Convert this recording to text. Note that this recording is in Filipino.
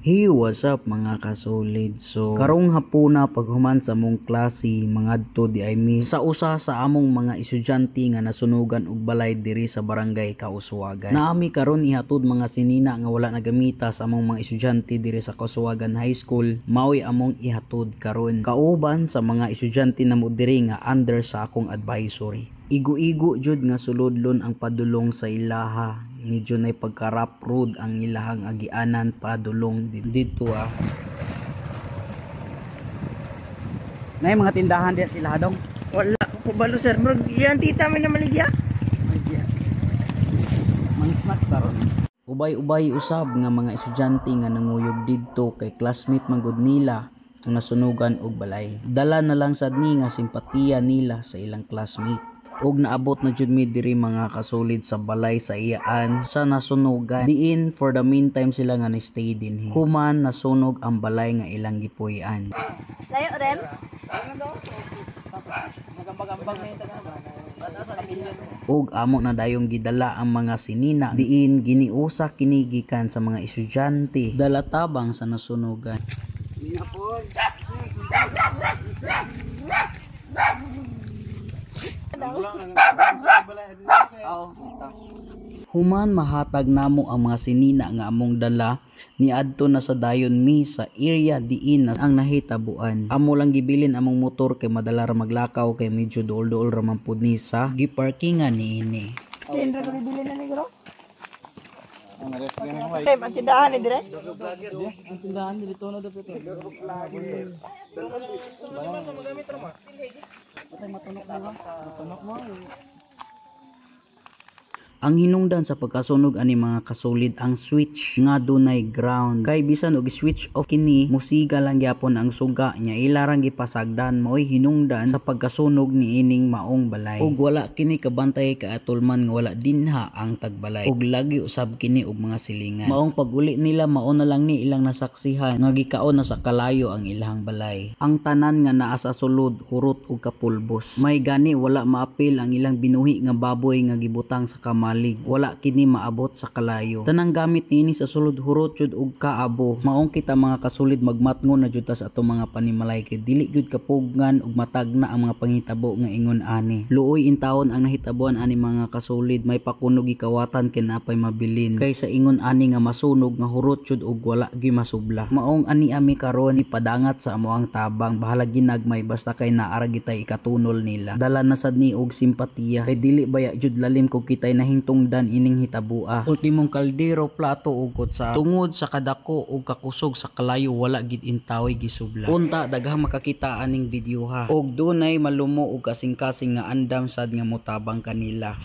Hey, what's up mga kasolid? So, karong hapuna paghuman sa among klase, mangadto di ay mi sa usa sa among mga estudyante nga nasunugan og balay diri sa barangay Kauswagan. Naami karon ihatod mga sinina nga wala nagamita sa among mga estudyante diri sa Kauswagan High School, mao'y among ihatod karon. Kauban sa mga estudyante namo diri nga under sa akong advisory. Igo-igo jud nga sulodlon ang padulong sa ilaha. Medyo na pagka-rough road ang ilahang agianan padulong dito Nay mga tindahan diya sila dong. Wala ko balo sir. Murag yan tita mi na maligya. Mga snacks karon. Ubay-ubay usab nga mga estudyante nga nanguyog didto kay classmate manggod nila ang nasunugan og balay. Dala na lang sad ni nga simpatiya nila sa ilang classmate. Og naabot na jud mi diri mga kasolid sa balay sa iyaan sa nasunugan. Diin for the meantime sila nga ni-stay din. Human nasunog ang balay nga ilang gipuy-an. Layo rem. Og amo na dayong gidala ang mga sinina diin giniusa kini gikan sa mga estudyante dala tabang sa nasunugan. Human mahatag namo ang mga sinina nga among dala niadto na sa dayon mi sa area diin ang nahitabuan. Amo lang gibilin among motor kay madala ra maglakaw kay medyo duol-duol ra man pud ni sa giparkingan niini. Sindra ko bibili na ni gro. Ang tindahan ni dire. Ang tindahan dito na dapat ito. Ang hinungdan sa pagkasunog ani mga kasolid ang switch nga dunay ground kay bisan og switch off kini musiga lang gyapon ang suga nya ilarang gipasagdan mao'y hinungdan sa pagkasunog ni ining maong balay ug wala kini kabantay kaatulman nga wala dinha ang tagbalay ug lagi usab kini og mga silingan. Maong paguli nila mao na lang ni ilang nasaksihan nga gikaon na sa kalayo ang ilang balay. Ang tanan nga naa sa sulod hurot ug kapulbos. May gani wala maapil ang ilang binuhi nga baboy nga gibutang sa kamay. Wala kini maabot sa kalayo. Tanang gamit niini sa sulod hurot jud og kaabo. Maong kita mga kasulid magmatngon na jud ta sa ato mga panimalay kay dili jud kapugnan ug matagna ang mga pangitabo nga ingon ani. Luoy intawon ang nahitabuan ani mga kasulid may pakunog gikawatan ken napay mabilin. Kay sa ingon ani nga masunog nga hurot jud og wala gyud masubla. Maong ani ami karon ipadangat sa amo ang tabang bahala ginagmay basta kay naara gitay ikatunol nila. Dala na sad ni og simpatiya kay dili baya jud lalim kung kitay tungdan ining hitabua. Ultimong kaldero, plato ug kutsa tungod sa kadako ug kakusog sa kalayo wala gid intawoy gisubla. Unta daghang makakita aning video ha. Og dunay malumo ug kasing-kasing nga andam sad nga motabang kanila.